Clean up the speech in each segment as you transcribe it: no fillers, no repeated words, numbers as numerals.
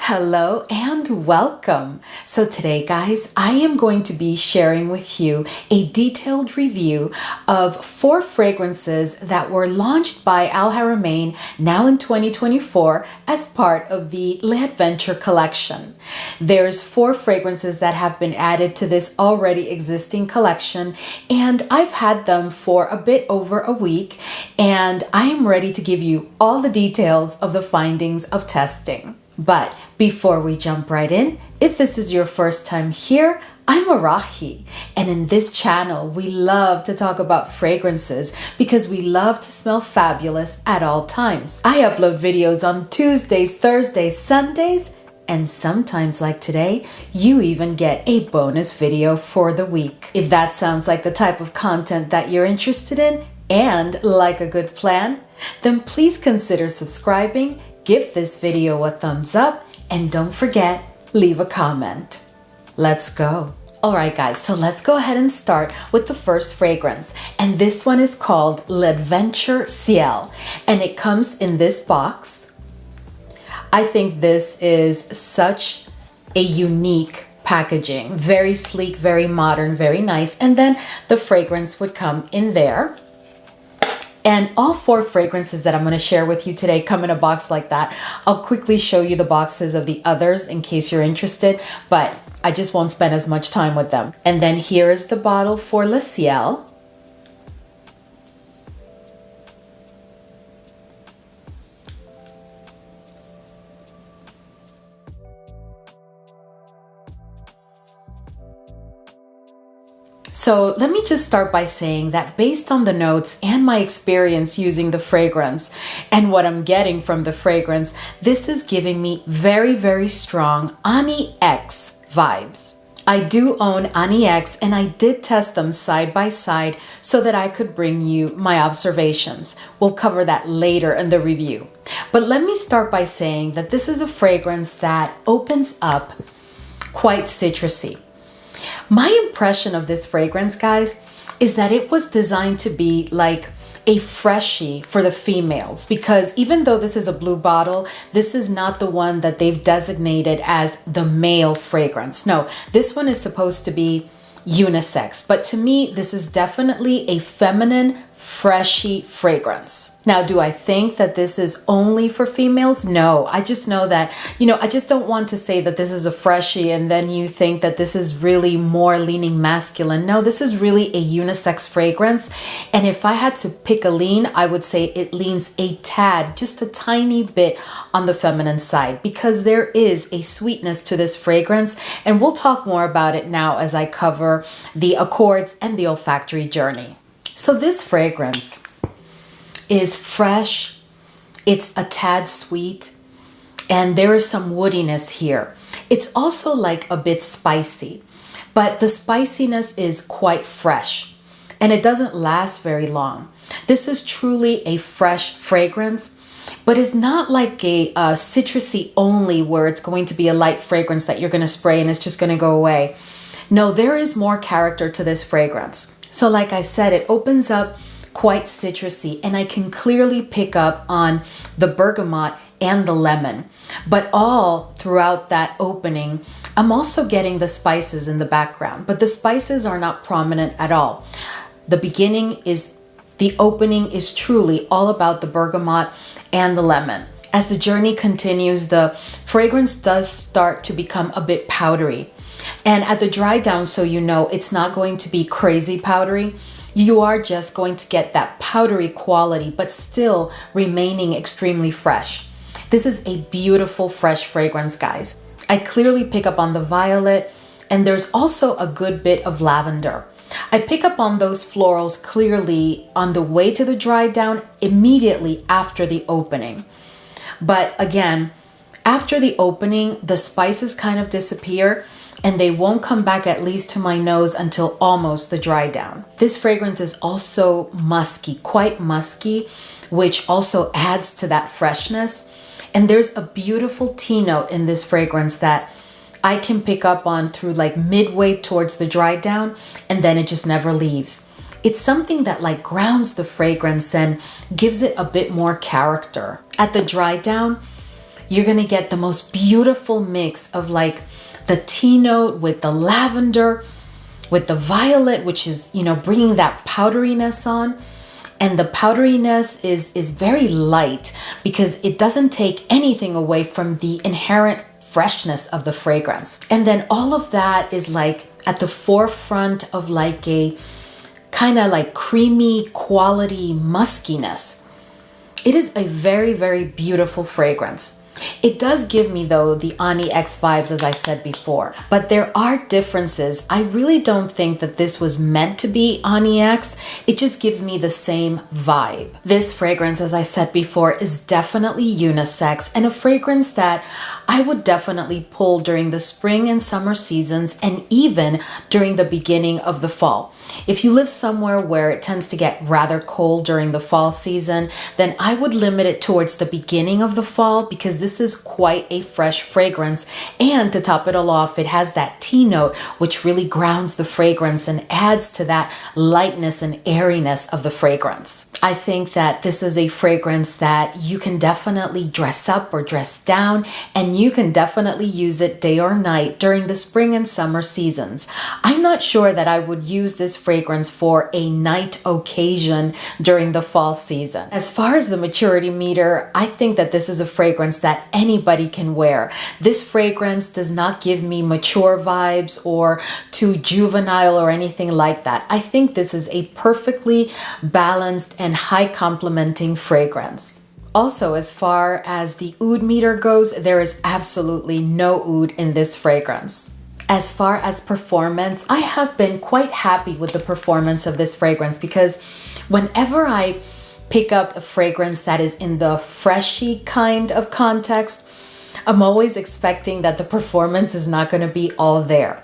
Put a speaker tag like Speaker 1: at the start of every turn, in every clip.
Speaker 1: Hello and welcome. So today, guys, I am going to be sharing with you a detailed review of 4 fragrances that were launched by Haramain now in 2024 as part of the L'Aventure collection. There's 4 fragrances that have been added to this already existing collection, and I've had them for a bit over a week, and I am ready to give you all the details of the findings of testing. But before we jump right in, if this is your first time here, I'm Arahi, and in this channel, we love to talk about fragrances because we love to smell fabulous at all times. I upload videos on Tuesdays, Thursdays, Sundays, and sometimes like today, you even get a bonus video for the week. If that sounds like the type of content that you're interested in and like a good plan, then please consider subscribing, give this video a thumbs up, and don't forget, leave a comment. Let's go. All right, guys, so let's go ahead and start with the first fragrance. And this one is called L'Aventure Ciel, and it comes in this box. I think this is such a unique packaging, very sleek, very modern, very nice. And then the fragrance would come in there. And all 4 fragrances that I'm going to share with you today come in a box like that. I'll quickly show you the boxes of the others in case you're interested, but I just won't spend as much time with them. And then here is the bottle for Le Ciel. So let me just start by saying that based on the notes and my experience using the fragrance and what I'm getting from the fragrance, this is giving me very, very strong Ani X vibes. I do own Ani X, and I did test them side by side so that I could bring you my observations. We'll cover that later in the review. But let me start by saying that this is a fragrance that opens up quite citrusy. My impression of this fragrance, guys, is that it was designed to be like a freshie for the females, because even though this is a blue bottle, this is not the one that they've designated as the male fragrance. No, this one is supposed to be unisex, but to me, this is definitely a feminine, freshy fragrance. Now, do I think that this is only for females? No, I just know that, I just don't want to say that this is a freshie and then you think that this is really more leaning masculine. No, this is really a unisex fragrance. And if I had to pick a lean, I would say it leans a tad, just a tiny bit on the feminine side, because there is a sweetness to this fragrance. And we'll talk more about it now as I cover the accords and the olfactory journey. So this fragrance is fresh, it's a tad sweet, and there is some woodiness here. It's also like a bit spicy, but the spiciness is quite fresh, and it doesn't last very long. This is truly a fresh fragrance, but it's not like a citrusy only where it's going to be a light fragrance that you're going to spray and it's just going to go away. No, there is more character to this fragrance. So like I said, it opens up quite citrusy, and I can clearly pick up on the bergamot and the lemon. But all throughout that opening, I'm also getting the spices in the background, but the spices are not prominent at all. The opening is truly all about the bergamot and the lemon. As the journey continues, the fragrance does start to become a bit powdery. And at the dry down, so you know, it's not going to be crazy powdery. You are just going to get that powdery quality, but still remaining extremely fresh. This is a beautiful, fresh fragrance, guys. I clearly pick up on the violet, and there's also a good bit of lavender. I pick up on those florals clearly on the way to the dry down immediately after the opening. But again, after the opening, the spices kind of disappear, and they won't come back, at least to my nose, until almost the dry down. This fragrance is also musky, quite musky, which also adds to that freshness. And there's a beautiful tea note in this fragrance that I can pick up on through like midway towards the dry down, and then it just never leaves. It's something that like grounds the fragrance and gives it a bit more character. At the dry down, you're gonna get the most beautiful mix of like the tea note with the lavender, with the violet, which is, you know, bringing that powderiness on. And the powderiness is very light because it doesn't take anything away from the inherent freshness of the fragrance. And then all of that is like at the forefront of like a kind of like creamy quality muskiness. It is a very, very beautiful fragrance. It does give me though the Ani X vibes, as I said before, but there are differences. I really don't think that this was meant to be Ani X. It just gives me the same vibe. This fragrance, as I said before, is definitely unisex and a fragrance that I would definitely pull during the spring and summer seasons and even during the beginning of the fall. If you live somewhere where it tends to get rather cold during the fall season, then I would limit it towards the beginning of the fall because this is quite a fresh fragrance. And to top it all off, it has that tea note, which really grounds the fragrance and adds to that lightness and airiness of the fragrance. I think that this is a fragrance that you can definitely dress up or dress down, and you can definitely use it day or night during the spring and summer seasons. I'm not sure that I would use this fragrance for a night occasion during the fall season. As far as the maturity meter, I think that this is a fragrance that anybody can wear. This fragrance does not give me mature vibes or too juvenile or anything like that. I think this is a perfectly balanced and high complementing fragrance. Also, as far as the oud meter goes, there is absolutely no oud in this fragrance. As far as performance, I have been quite happy with the performance of this fragrance because whenever I pick up a fragrance that is in the freshy kind of context, I'm always expecting that the performance is not going to be all there.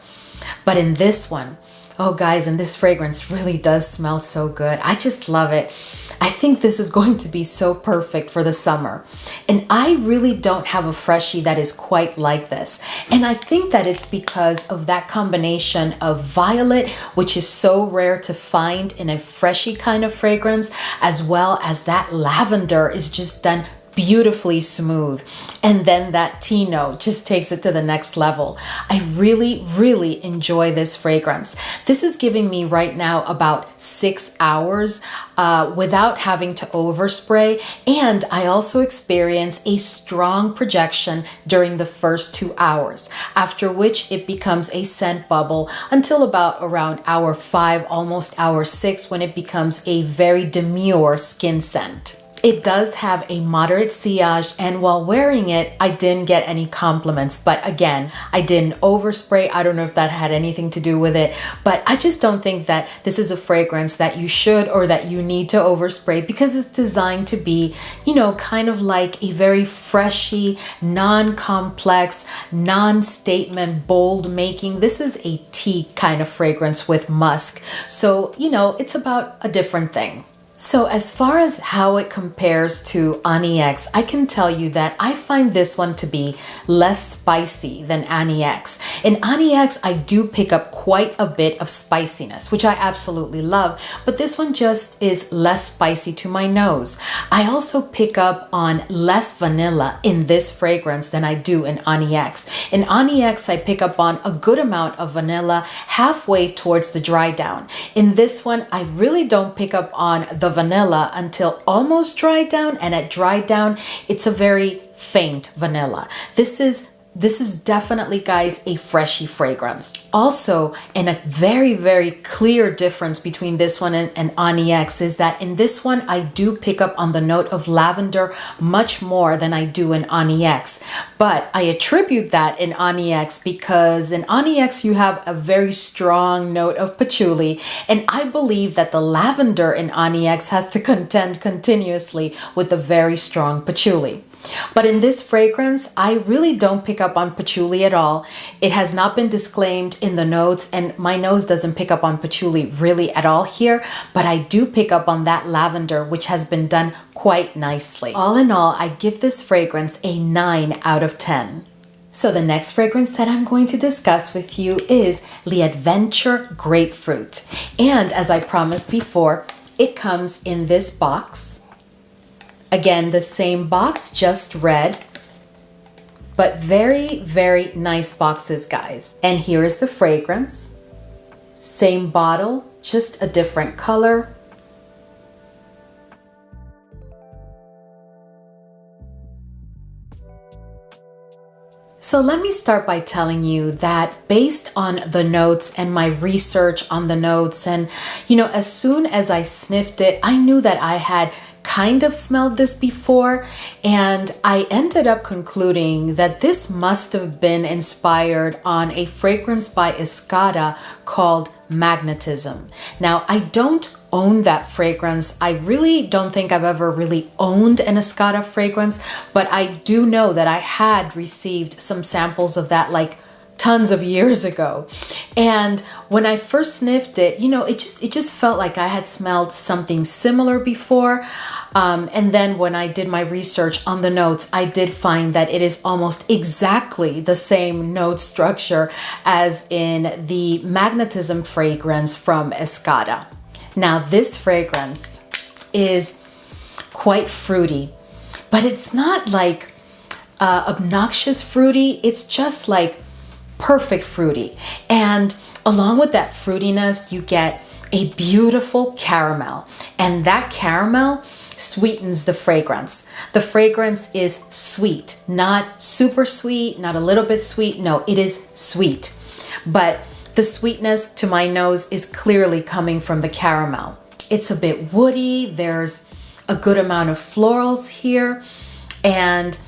Speaker 1: But in this one, oh guys, and this fragrance really does smell so good. I just love it. I think this is going to be so perfect for the summer. And I really don't have a freshie that is quite like this. And I think that it's because of that combination of violet, which is so rare to find in a freshie kind of fragrance, as well as that lavender is just done beautifully smooth. And then that tea note just takes it to the next level. I really, really enjoy this fragrance. This is giving me right now about 6 hours without having to overspray. And I also experience a strong projection during the first 2 hours, after which it becomes a scent bubble until about around hour 5, almost hour 6, when it becomes a very demure skin scent. It does have a moderate sillage, and while wearing it, I didn't get any compliments. But again, I didn't overspray. I don't know if that had anything to do with it, but I just don't think that this is a fragrance that you should or that you need to overspray because it's designed to be, you know, kind of like a very freshy, non-complex, non-statement, bold making. This is a tea kind of fragrance with musk. So, you know, it's about a different thing. So as far as how it compares to Ani X, I can tell you that I find this one to be less spicy than Ani X. In Ani X, I do pick up quite a bit of spiciness, which I absolutely love, but this one just is less spicy to my nose. I also pick up on less vanilla in this fragrance than I do in Ani X. In Ani X, I pick up on a good amount of vanilla halfway towards the dry down. In this one, I really don't pick up on the vanilla until almost dry down, and at dry down it's a very faint vanilla. This is definitely, guys, a freshy fragrance. Also, and a very, very clear difference between this one and Ani X is that in this one, I do pick up on the note of lavender much more than I do in Ani X. But I attribute that in Ani X because in Ani X, you have a very strong note of patchouli. And I believe that the lavender in Ani X has to contend continuously with the very strong patchouli. But in this fragrance, I really don't pick up on patchouli at all. It has not been disclaimed in the notes, and my nose doesn't pick up on patchouli really at all here, but I do pick up on that lavender, which has been done quite nicely. All in all, I give this fragrance a 9 out of 10. So the next fragrance that I'm going to discuss with you is L'Aventure Grapefruit. And as I promised before, it comes in this box. Again, the same box, just red. but very, very nice boxes, guys. And here is the fragrance. Same bottle, just a different color. So let me start by telling you that based on the notes and my research on the notes, and as soon as I sniffed it, I knew that I had kind of smelled this before, and I ended up concluding that this must have been inspired on a fragrance by Escada called Magnetism. Now, I don't own that fragrance. I really don't think I've ever really owned an Escada fragrance, but I do know that I had received some samples of that like tons of years ago. And when I first sniffed it, it just felt like I had smelled something similar before. And then when I did my research on the notes, I did find that it is almost exactly the same note structure as in the Magnetism fragrance from Escada. Now, this fragrance is quite fruity, but it's not like obnoxious fruity. It's just like perfect fruity. And along with that fruitiness, you get a beautiful caramel, and that caramel sweetens the fragrance. The fragrance is sweet, not super sweet, not a little bit sweet. No, it is sweet. But the sweetness to my nose is clearly coming from the caramel. It's a bit woody. There's a good amount of florals here. And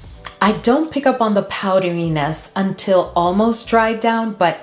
Speaker 1: I don't pick up on the powderiness until almost dried down, but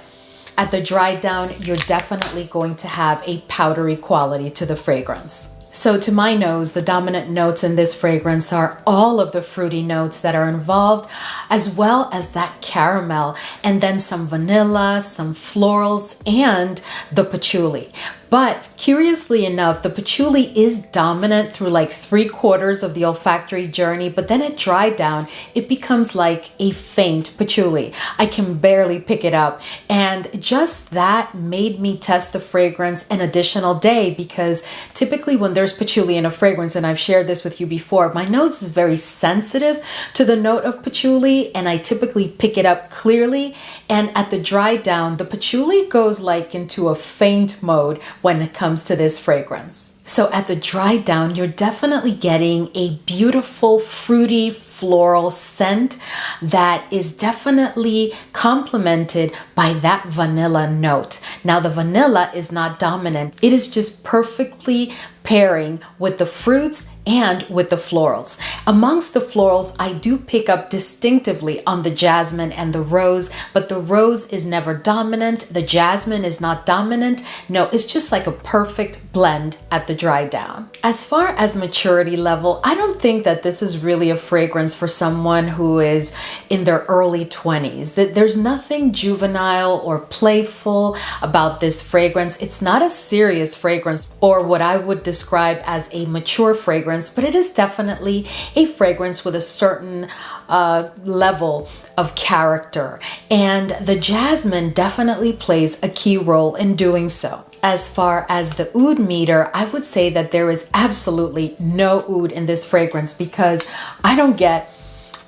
Speaker 1: at the dried down, you're definitely going to have a powdery quality to the fragrance. So to my nose, the dominant notes in this fragrance are all of the fruity notes that are involved, as well as that caramel, and then some vanilla, some florals, and the patchouli. But curiously enough, the patchouli is dominant through like 3/4 of the olfactory journey, but then at dry down, it becomes like a faint patchouli. I can barely pick it up. And just that made me test the fragrance an additional day, because typically when there's patchouli in a fragrance, and I've shared this with you before, my nose is very sensitive to the note of patchouli, and I typically pick it up clearly. And at the dry down, the patchouli goes like into a faint mode when it comes to this fragrance. So at the dry down, you're definitely getting a beautiful fruity floral scent that is definitely complemented by that vanilla note. Now, the vanilla is not dominant. It is just perfectly pairing with the fruits and with the florals. Amongst the florals, I do pick up distinctively on the jasmine and the rose, but the rose is never dominant. The jasmine is not dominant. No, it's just like a perfect blend at the dry down. As far as maturity level, I don't think that this is really a fragrance for someone who is in their early 20s. There's nothing juvenile or playful about this fragrance. It's not a serious fragrance or what I would describe as a mature fragrance, but it is definitely a fragrance with a certain level of character. And the jasmine definitely plays a key role in doing so. As far as the oud meter, I would say that there is absolutely no oud in this fragrance, because I don't get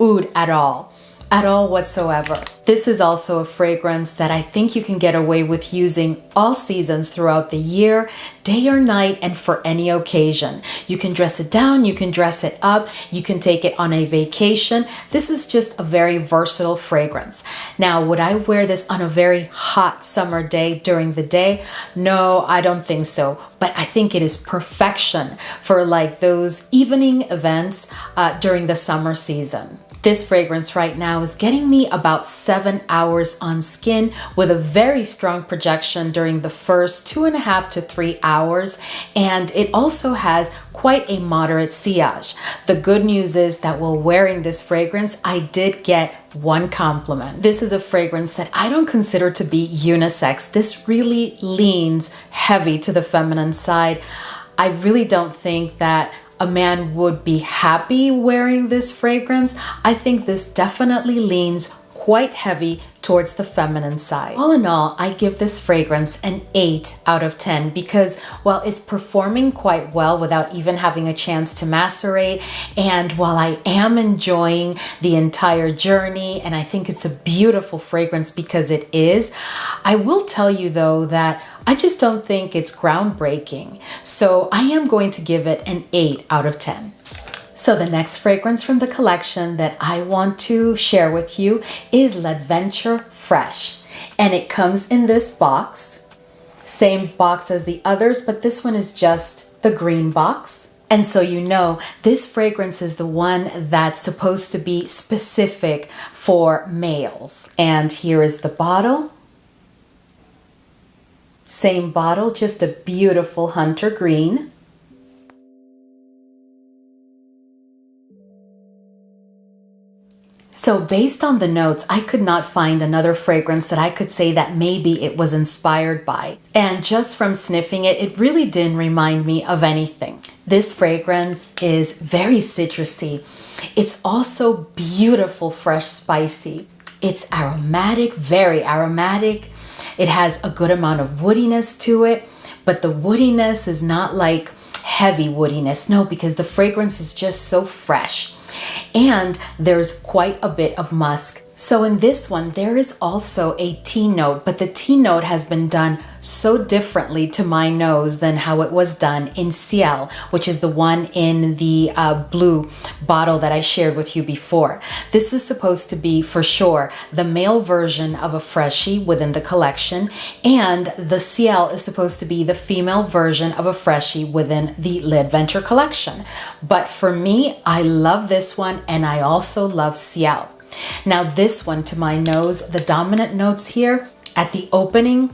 Speaker 1: oud at all whatsoever. This is also a fragrance that I think you can get away with using all seasons throughout the year, day or night, and for any occasion. You can dress it down, you can dress it up, you can take it on a vacation. This is just a very versatile fragrance. Now, would I wear this on a very hot summer day during the day? No, I don't think so. But I think it is perfection for like those evening events during the summer season. This fragrance right now is getting me about 7 hours on skin, with a very strong projection during the first 2.5 to 3 hours. And it also has quite a moderate sillage. The good news is that while wearing this fragrance, I did get one compliment. This is a fragrance that I don't consider to be unisex. This really leans heavy to the feminine side. I really don't think that a man would be happy wearing this fragrance. I think this definitely leans quite heavy towards the feminine side. All in all, I give this fragrance an 8 out of 10 because while it's performing quite well without even having a chance to macerate, and while I am enjoying the entire journey, and I think it's a beautiful fragrance because it is, I will tell you though that I just don't think it's groundbreaking. So I am going to give it an 8 out of 10. So the next fragrance from the collection that I want to share with you is L'Aventure Fraiche. And it comes in this box, same box as the others, but this one is just the green box. And so you know, this fragrance is the one that's supposed to be specific for males. And here is the bottle. Same bottle, just a beautiful hunter green. So based on the notes, I could not find another fragrance that I could say that maybe it was inspired by. And just from sniffing it, it really didn't remind me of anything. This fragrance is very citrusy. It's also beautiful, fresh, spicy. It's aromatic, very aromatic. It has a good amount of woodiness to it, but the woodiness is not like heavy woodiness. No, because the fragrance is just so fresh. And there's quite a bit of musk. So in this one, there is also a tea note, but the tea note has been done so differently to my nose than how it was done in Ciel, which is the one in the blue bottle that I shared with you before. This is supposed to be, for sure, the male version of a freshie within the collection, and the Ciel is supposed to be the female version of a freshie within the L'Aventure collection. But for me, I love this one, and I also love Ciel. Now this one, to my nose, the dominant notes here at the opening,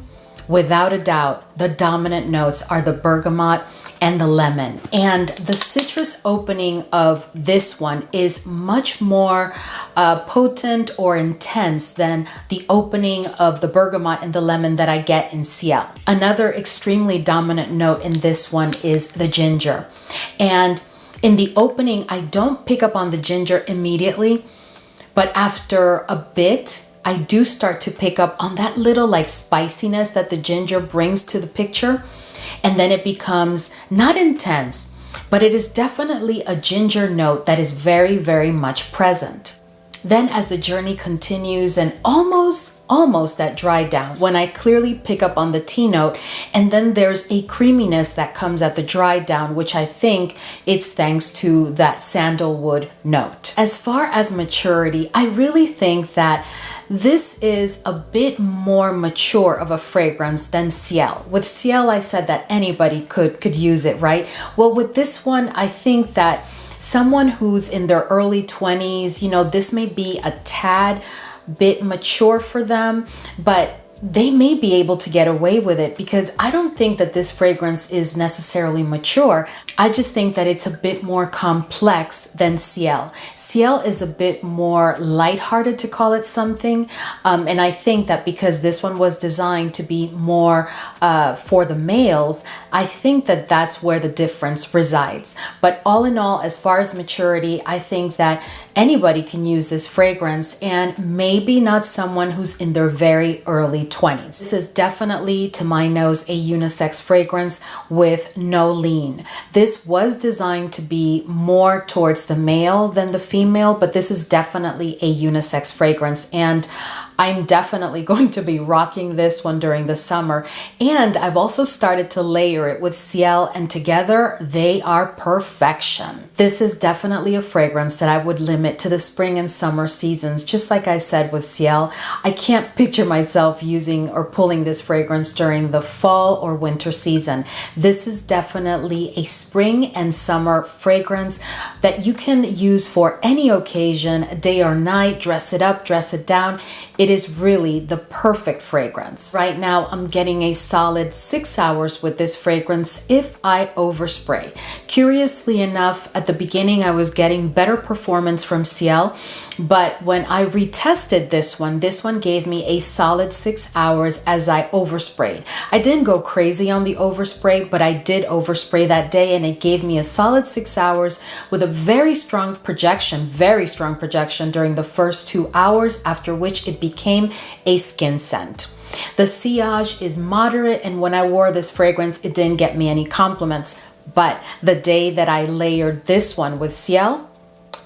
Speaker 1: without a doubt, the dominant notes are the bergamot and the lemon. And the citrus opening of this one is much more potent or intense than the opening of the bergamot and the lemon that I get in Ciel. Another extremely dominant note in this one is the ginger. And in the opening, I don't pick up on the ginger immediately, but after a bit, I do start to pick up on that little like spiciness that the ginger brings to the picture. And then it becomes not intense, but it is definitely a ginger note that is very, very much present. Then as the journey continues and almost at dry down, when I clearly pick up on the tea note, and then there's a creaminess that comes at the dry down, which I think it's thanks to that sandalwood note. As far as maturity, I really think that this is a bit more mature of a fragrance than Ciel. With Ciel, I said that anybody could use it, right? Well, with this one, I think that someone who's in their early 20s, you know, this may be a tad bit mature for them, but they may be able to get away with it because I don't think that this fragrance is necessarily mature. I just think that it's a bit more complex than Ciel. Ciel is a bit more lighthearted, to call it something. And I think that because this one was designed to be more for the males, I think that that's where the difference resides. But all in all, as far as maturity, I think that anybody can use this fragrance, and maybe not someone who's in their very early 20s. This is definitely, to my nose, a unisex fragrance with no lean. This was designed to be more towards the male than the female, but this is definitely a unisex fragrance, and I'm definitely going to be rocking this one during the summer. And I've also started to layer it with Ciel, and together they are perfection. This is definitely a fragrance that I would limit to the spring and summer seasons. Just like I said with Ciel, I can't picture myself using or pulling this fragrance during the fall or winter season. This is definitely a spring and summer fragrance that you can use for any occasion, day or night, dress it up, dress it down. It is really the perfect fragrance. Right now, I'm getting a solid 6 hours with this fragrance if I overspray. Curiously enough, at the beginning, I was getting better performance from Ciel, but when I retested this one gave me a solid 6 hours as I oversprayed. I didn't go crazy on the overspray, but I did overspray that day, and it gave me a solid 6 hours with a very strong projection during the first 2 hours, after which it became became a skin scent. The sillage is moderate, and when I wore this fragrance, it didn't get me any compliments. But the day that I layered this one with Ciel,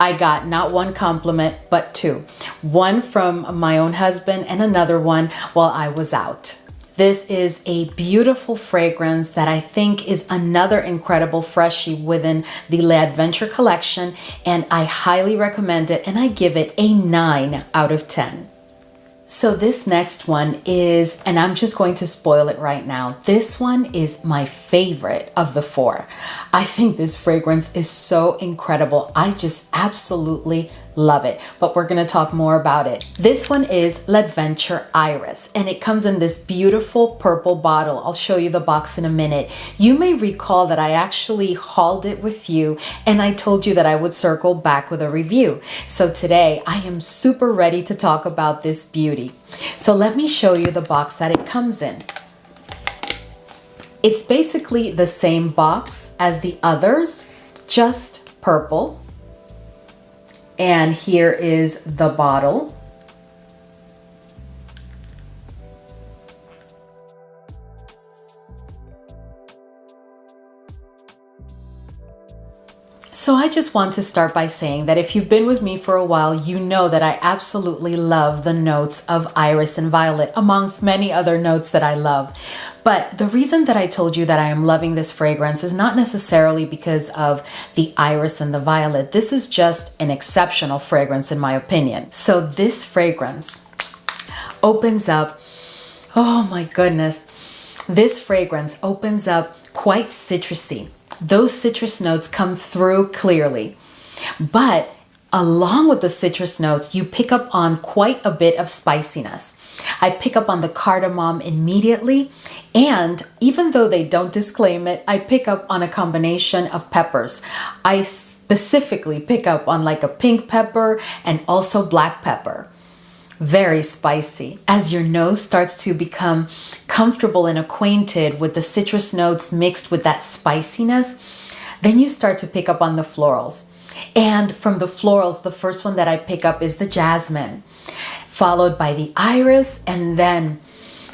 Speaker 1: I got not one compliment, but two. One from my own husband and another one while I was out. This is a beautiful fragrance that I think is another incredible freshie within the L'Aventure collection, and I highly recommend it, and I give it a 9 out of 10. So this next one is, and I'm just going to spoil it right now, this one is my favorite of the 4. I think this fragrance is so incredible. I just absolutely love it, but we're going to talk more about it. This one is L'Aventure Iris, and it comes in this beautiful purple bottle. I'll show you the box in a minute. You may recall that I actually hauled it with you, and I told you that I would circle back with a review. So today I am super ready to talk about this beauty. So let me show you the box that it comes in. It's basically the same box as the others, just purple. And here is the bottle. So I just want to start by saying that if you've been with me for a while, you know that I absolutely love the notes of iris and violet, amongst many other notes that I love. But the reason that I told you that I am loving this fragrance is not necessarily because of the iris and the violet. This is just an exceptional fragrance in my opinion. So this fragrance opens up, oh my goodness, this fragrance opens up quite citrusy. Those citrus notes come through clearly, but along with the citrus notes, you pick up on quite a bit of spiciness. I pick up on the cardamom immediately, and even though they don't disclaim it, I pick up on a combination of peppers. I specifically pick up on like a pink pepper and also black pepper. Very spicy. As your nose starts to become comfortable and acquainted with the citrus notes mixed with that spiciness, then you start to pick up on the florals. And from the florals, the first one that I pick up is the jasmine, followed by the iris, and then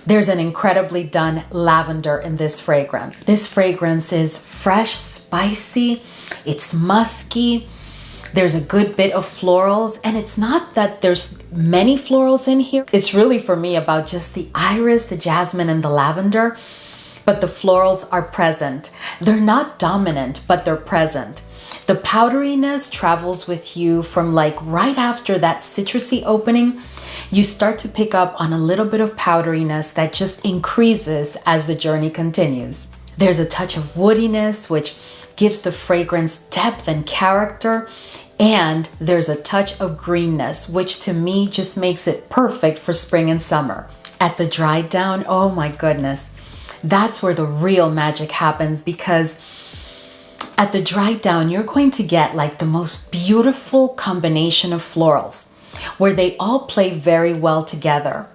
Speaker 1: there's an incredibly done lavender in this fragrance. This fragrance is fresh, spicy, it's musky. There's a good bit of florals, and it's not that there's many florals in here. It's really for me about just the iris, the jasmine, and the lavender, but the florals are present. They're not dominant, but they're present. The powderiness travels with you from like right after that citrusy opening. You start to pick up on a little bit of powderiness that just increases as the journey continues. There's a touch of woodiness, which gives the fragrance depth and character, and there's a touch of greenness, which to me just makes it perfect for spring and summer. At the dry down, oh my goodness, that's where the real magic happens, because at the dry down, you're going to get like the most beautiful combination of florals where they all play very well together.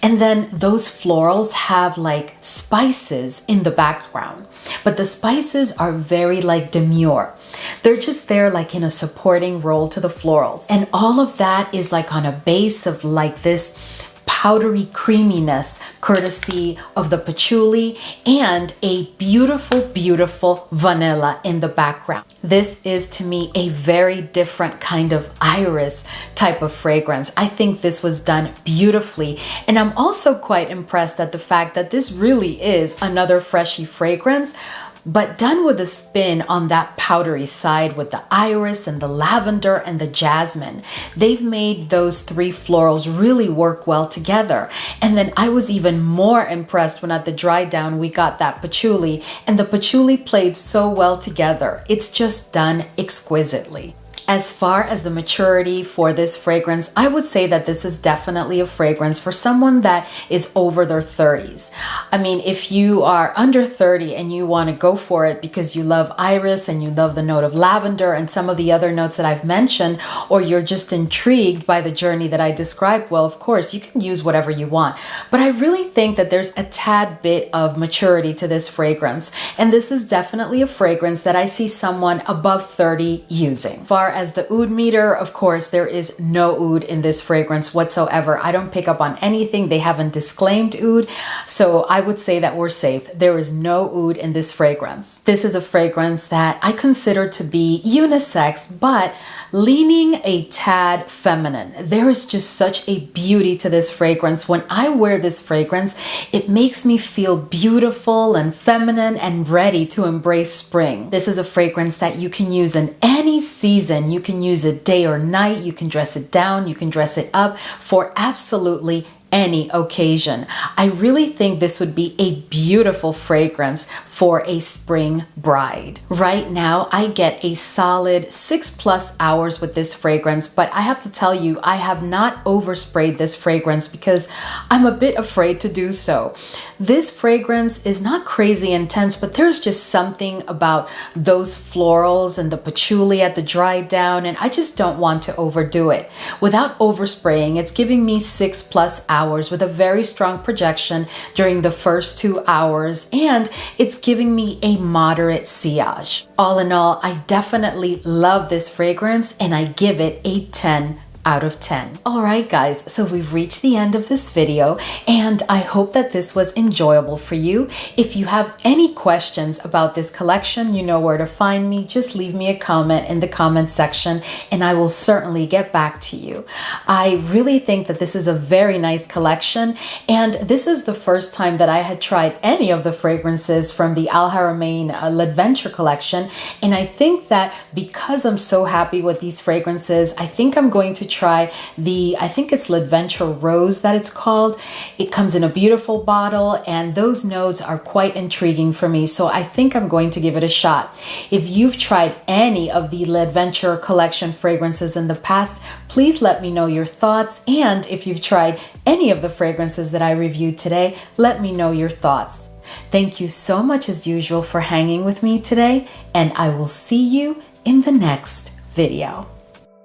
Speaker 1: And then those florals have like spices in the background, but the spices are very like demure. They're just there like in a supporting role to the florals. And all of that is like on a base of like this powdery creaminess courtesy of the patchouli and a beautiful, beautiful vanilla in the background. This is to me a very different kind of iris type of fragrance. I think this was done beautifully, and I'm also quite impressed at the fact that this really is another freshy fragrance, but done with a spin on that powdery side with the iris and the lavender and the jasmine. They've made those three florals really work well together. And then I was even more impressed when at the dry down we got that patchouli, and the patchouli played so well together. It's just done exquisitely. As far as the maturity for this fragrance, I would say that this is definitely a fragrance for someone that is over their 30s. I mean, if you are under 30 and you want to go for it because you love iris and you love the note of lavender and some of the other notes that I've mentioned, or you're just intrigued by the journey that I described, well, of course, you can use whatever you want. But I really think that there's a tad bit of maturity to this fragrance. And this is definitely a fragrance that I see someone above 30 using. As far as the oud meter, of course, there is no oud in this fragrance whatsoever. I don't pick up on anything. They haven't disclaimed oud, so I would say that we're safe. There is no oud in this fragrance. This is a fragrance that I consider to be unisex, but leaning a tad feminine. There is just such a beauty to this fragrance. When I wear this fragrance, it makes me feel beautiful and feminine and ready to embrace spring. This is a fragrance that you can use in any season. You can use it day or night. You can dress it down. You can dress it up for absolutely any occasion. I really think this would be a beautiful fragrance for a spring bride. Right now, I get a solid 6+ hours with this fragrance, but I have to tell you, I have not oversprayed this fragrance because I'm a bit afraid to do so. This fragrance is not crazy intense, but there's just something about those florals and the patchouli at the dry down, and I just don't want to overdo it. Without overspraying, it's giving me 6+ hours with a very strong projection during the first 2 hours, and it's giving me a moderate sillage. All in all, I definitely love this fragrance and I give it a 10 out of 10. All right, guys, so we've reached the end of this video and I hope that this was enjoyable for you. If you have any questions about this collection, you know where to find me. Just leave me a comment in the comment section and I will certainly get back to you. I really think that this is a very nice collection, and this is the first time that I had tried any of the fragrances from the Haramain L'Aventure collection, and I think that because I'm so happy with these fragrances, I think I'm going to try I think it's L'Aventure Rose that it's called. It comes in a beautiful bottle and those notes are quite intriguing for me, so I think I'm going to give it a shot. If you've tried any of the L'Aventure collection fragrances in the past, please let me know your thoughts, and if you've tried any of the fragrances that I reviewed today, let me know your thoughts. Thank you so much as usual for hanging with me today, and I will see you in the next video.